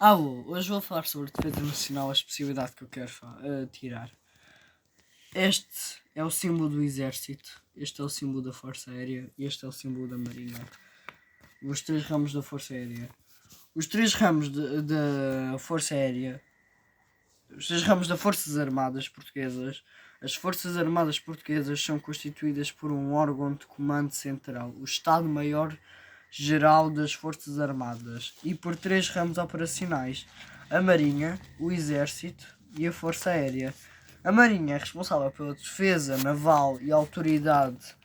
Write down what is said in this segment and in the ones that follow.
Hoje vou falar sobre defesa nacional, a especialidade que eu quero tirar. Este é o símbolo do exército, este é o símbolo da força aérea e este é o símbolo da marinha. Os três ramos da força aérea. Os três ramos da força aérea, os três ramos das forças armadas portuguesas. As forças armadas portuguesas são constituídas por um órgão de comando central, o Estado-Maior-Geral das Forças Armadas, e por três ramos operacionais: a Marinha, o Exército e a Força Aérea. A Marinha é responsável pela defesa naval e autoridade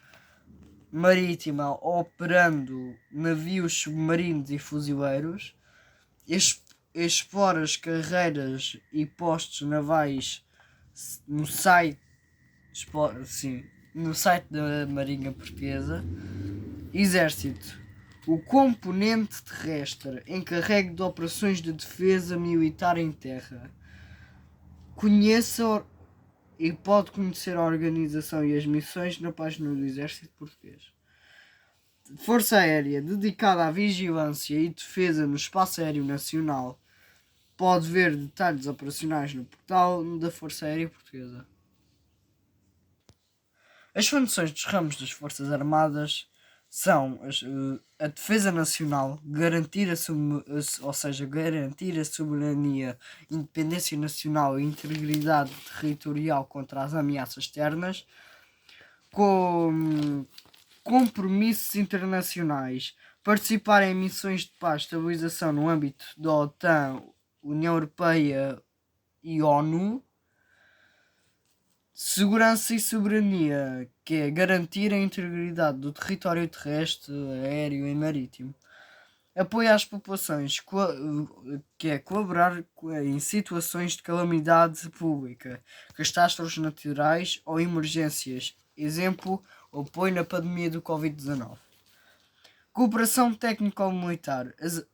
marítima, operando navios submarinos e fuzileiros, explora as carreiras e postos navais no site da Marinha Portuguesa. Exército: o componente terrestre encarregue de operações de defesa militar em terra. Conheça e pode conhecer a organização e as missões na página do Exército Português. Força Aérea, dedicada à vigilância e defesa no espaço aéreo nacional. Pode ver detalhes operacionais no portal da Força Aérea Portuguesa. As funções dos ramos das Forças Armadas são a defesa nacional, garantir a soberania, independência nacional e integridade territorial contra as ameaças externas, com compromissos internacionais, participar em missões de paz e estabilização no âmbito da OTAN, União Europeia e ONU. Segurança e soberania, que é garantir a integridade do território terrestre, aéreo e marítimo. Apoio às populações, que é colaborar em situações de calamidade pública, catástrofes naturais ou emergências. Exemplo, o apoio na pandemia do Covid-19. Cooperação técnico-militar, as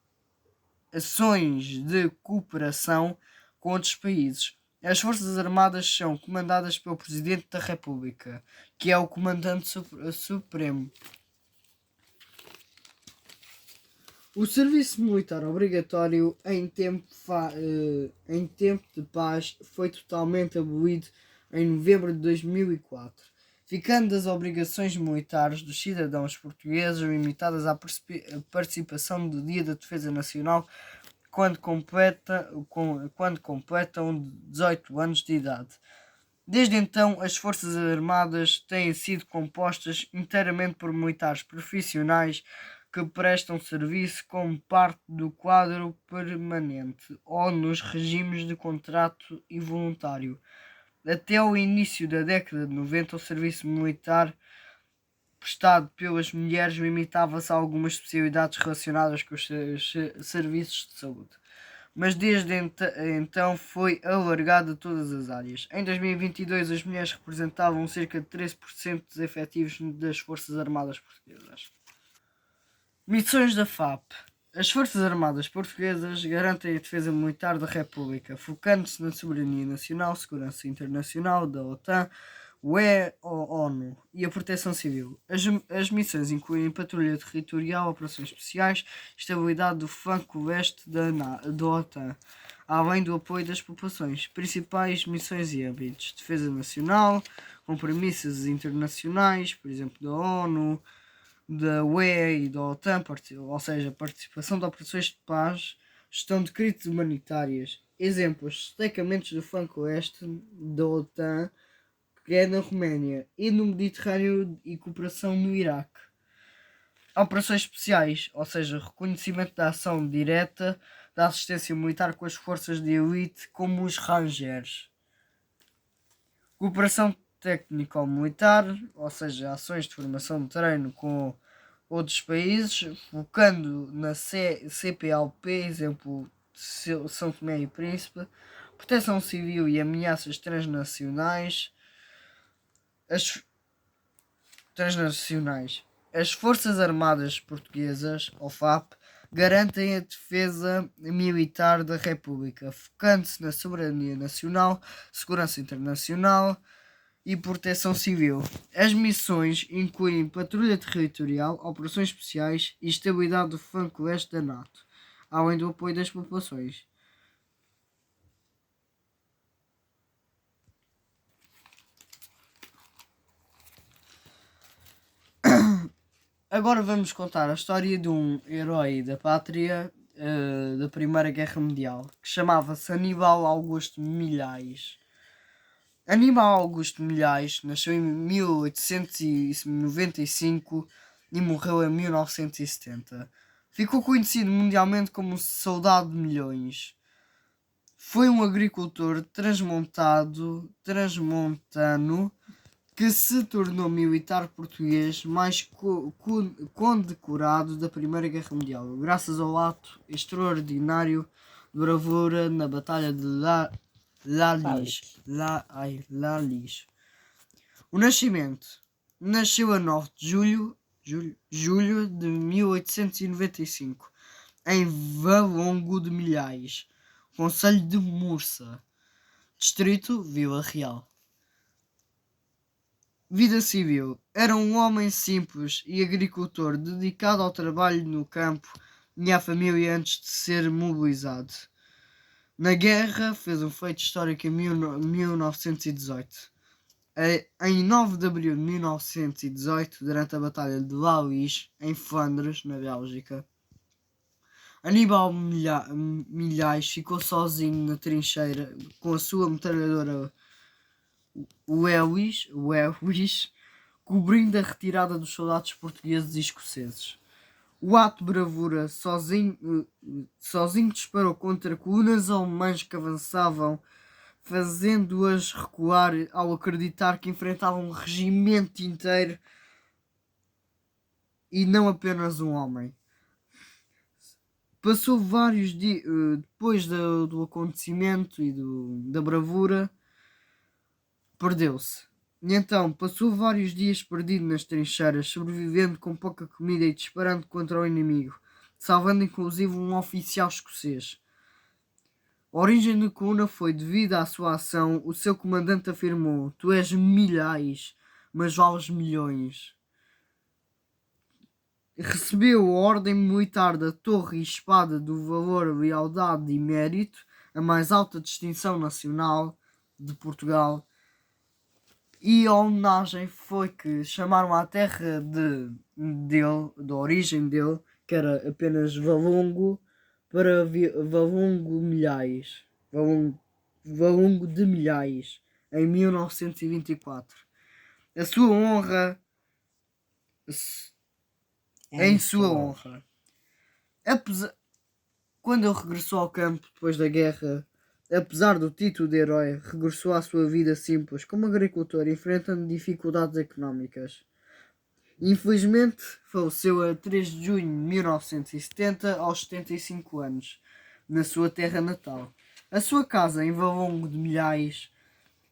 ações de cooperação com outros países. As Forças Armadas são comandadas pelo Presidente da República, que é o Comandante Supremo. O serviço militar obrigatório em tempo de paz foi totalmente abolido em novembro de 2004, ficando as obrigações militares dos cidadãos portugueses limitadas à participação do Dia da Defesa Nacional quando completam 18 anos de idade. Desde então, as Forças Armadas têm sido compostas inteiramente por militares profissionais que prestam serviço como parte do quadro permanente ou nos regimes de contrato e voluntário. Até o início da década de 90, o serviço militar prestado pelas mulheres limitava-se a algumas especialidades relacionadas com os serviços de saúde, mas desde então foi alargado a todas as áreas. Em 2022, as mulheres representavam cerca de 13% dos efetivos das Forças Armadas Portuguesas. Missões da FAP. As Forças Armadas Portuguesas garantem a defesa militar da República, focando-se na soberania nacional, segurança internacional da OTAN, ONU e a proteção civil. As missões incluem patrulha territorial, operações especiais, estabilidade do flanco leste da OTAN, além do apoio das populações. Principais missões e âmbitos: defesa nacional, compromissos internacionais, por exemplo, da ONU, da UE e da OTAN, ou seja, participação de operações de paz, gestão de crises humanitárias. Exemplos: destacamentos do flanco oeste da OTAN, que é na Roménia, e no Mediterrâneo, e cooperação no Iraque. Operações especiais, ou seja, reconhecimento da ação direta da assistência militar com as forças de elite, como os Rangers. Cooperação técnico-militar, ou seja, ações de formação de treino com outros países, focando na CPLP, exemplo São Tomé e Príncipe. Proteção civil e ameaças transnacionais. As Forças Armadas Portuguesas, ou FAP, garantem a defesa militar da República, focando-se na soberania nacional, segurança internacional e proteção civil. As missões incluem patrulha territorial, operações especiais e estabilidade do flanco leste da NATO. além do apoio das populações. Agora vamos contar a história de um herói da pátria da Primeira Guerra Mundial, que chamava-se Aníbal Augusto Milhais. Aníbal Augusto Milhais nasceu em 1895 e morreu em 1970. Ficou conhecido mundialmente como Soldado de Milhões. Foi um agricultor transmontano que se tornou militar português mais condecorado da Primeira Guerra Mundial, graças ao ato extraordinário de bravura na Batalha de Lalis. O nascimento. Nasceu a 9 de julho de 1895, em Valongo de Milhais, concelho de Mursa, distrito Vila Real. Vida civil. Era um homem simples e agricultor, dedicado ao trabalho no campo e à família antes de ser mobilizado. Na guerra, fez um feito histórico em 1918. Em 9 de abril de 1918, durante a Batalha de Lalis, em Flandres, na Bélgica, Aníbal Milhais ficou sozinho na trincheira com a sua metralhadora Lewis, cobrindo a retirada dos soldados portugueses e escoceses. O ato de bravura sozinho disparou contra colunas alemãs que avançavam, fazendo-as recuar ao acreditar que enfrentavam um regimento inteiro e não apenas um homem. Passou vários dias depois do acontecimento e da bravura, perdeu-se. E então passou vários dias perdido nas trincheiras, sobrevivendo com pouca comida e disparando contra o inimigo, salvando inclusive um oficial escocês. A origem da coluna foi devido à sua ação. O seu comandante afirmou: "Tu és milhais, mas vales milhões." Recebeu a ordem militar da Torre e Espada do Valor, Lealdade e Mérito, a mais alta distinção nacional de Portugal. E a homenagem foi que chamaram a terra da origem dele, que era apenas Valongo, para Valongo Milhais. Valongo de Milhais, em 1924. A sua honra. Em sua honra. Quando ele regressou ao campo depois da guerra, apesar do título de herói, regressou à sua vida simples como agricultor, enfrentando dificuldades económicas. Infelizmente, faleceu a 3 de junho de 1970, aos 75 anos, na sua terra natal. A sua casa, em Valongo de Milhais,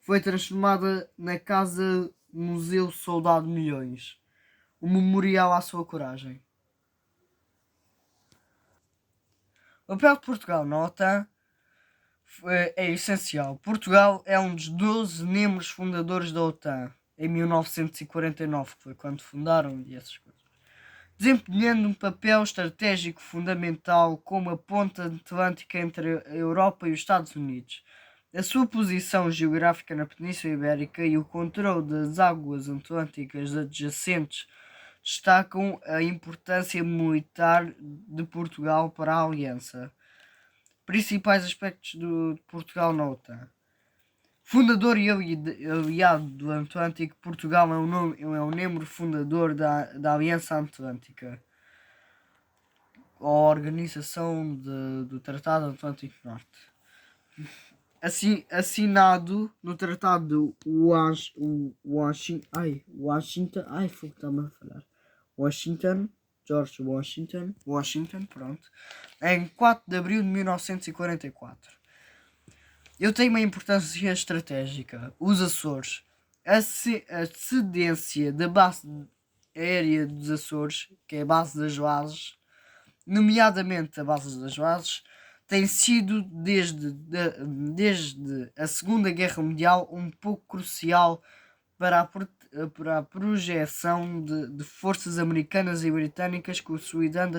foi transformada na Casa Museu Soldado de Milhões, um memorial à sua coragem. O papel de Portugal na OTAN é essencial. Portugal é um dos 12 membros fundadores da OTAN, em 1949, que foi quando fundaram e essas coisas, desempenhando um papel estratégico fundamental como a ponte atlântica entre a Europa e os Estados Unidos. A sua posição geográfica na Península Ibérica e o controle das águas atlânticas adjacentes destacam a importância militar de Portugal para a Aliança. Principais aspectos de Portugal na OTAN. Fundador e aliado do Atlântico, Portugal é um membro fundador da Aliança Atlântica, a organização do Tratado Atlântico Norte. Assinado no Tratado de George Washington, pronto, em 4 de abril de 1944. Eu tenho uma importância estratégica. Os Açores. A cedência da base aérea dos Açores, que é a base das bases, nomeadamente a base das bases, tem sido desde a Segunda Guerra Mundial um pouco crucial para a projeção de forças americanas e britânicas, consolidando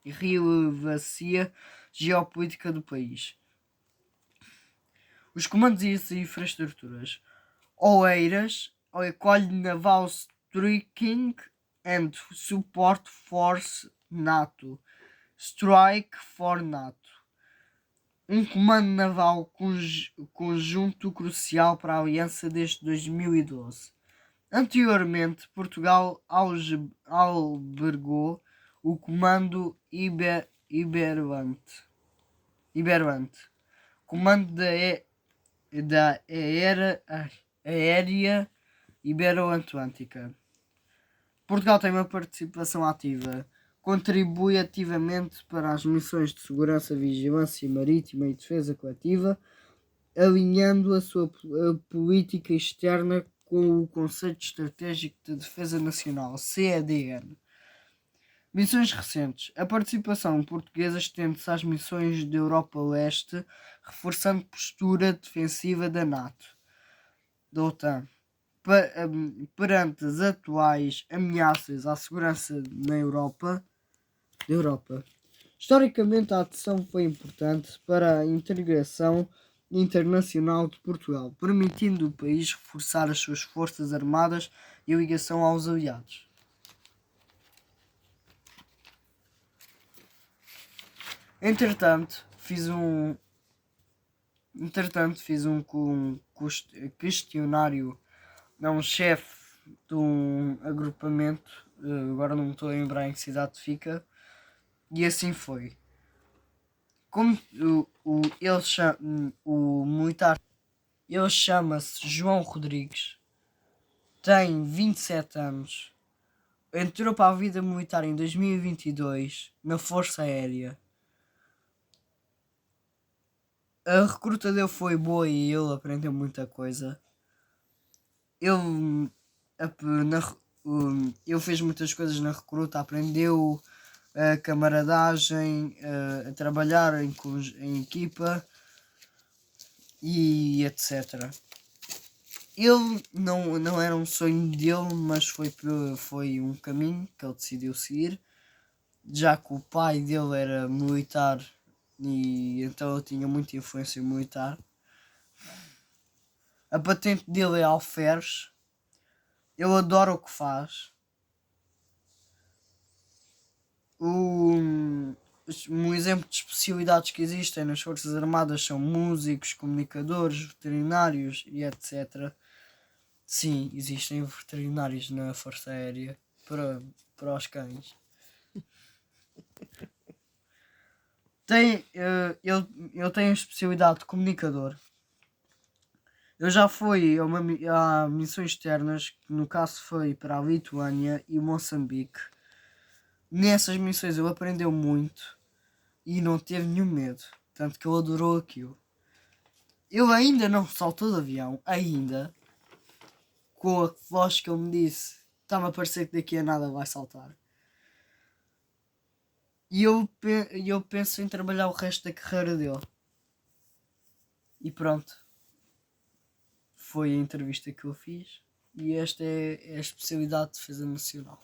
relevância geopolítica do país. Os comandos e as infraestruturas. Oeiras, College Naval Striking and Support Force NATO. Strike for NATO. Um comando naval conjunto crucial para a aliança desde 2012. Anteriormente, Portugal albergou o Comando Ibervante, Comando da Aérea Ibero-Atlântica. Portugal tem uma participação ativa, contribui ativamente para as missões de segurança, vigilância marítima e defesa coletiva, alinhando a sua política externa com o Conceito Estratégico de Defesa Nacional, CEDN. Missões recentes. A participação portuguesa estende-se às missões da Europa Leste, reforçando postura defensiva da NATO, da OTAN, perante as atuais ameaças à segurança da Europa. Historicamente, a adesão foi importante para a integração internacional de Portugal, permitindo o país reforçar as suas forças armadas e a ligação aos aliados. Entretanto, fiz um questionário a um chefe de um agrupamento, agora não me estou a lembrar em que cidade fica, e assim foi. Como o militar, ele chama-se João Rodrigues, tem 27 anos, entrou para a vida militar em 2022 na Força Aérea. A recruta dele foi boa e ele aprendeu muita coisa. Ele fez muitas coisas na recruta, aprendeu a camaradagem, a trabalhar em equipa e etc. Ele não era um sonho dele, mas foi um caminho que ele decidiu seguir, já que o pai dele era militar e então ele tinha muita influência militar. A patente dele é alferes. Ele adora o que faz. Um exemplo de especialidades que existem nas Forças Armadas são músicos, comunicadores, veterinários e etc. Sim, existem veterinários na Força Aérea para os cães. Ele tem a especialidade de comunicador. Eu já fui a missões externas, que no caso foi para a Lituânia e Moçambique. Nessas missões ele aprendeu muito e não teve nenhum medo, tanto que ele adorou aquilo. Ele ainda não saltou de avião, ainda, com a voz que ele me disse, está-me a parecer que daqui a nada vai saltar. E eu penso em trabalhar o resto da carreira dele. E pronto. Foi a entrevista que eu fiz. E esta é a especialidade de defesa nacional.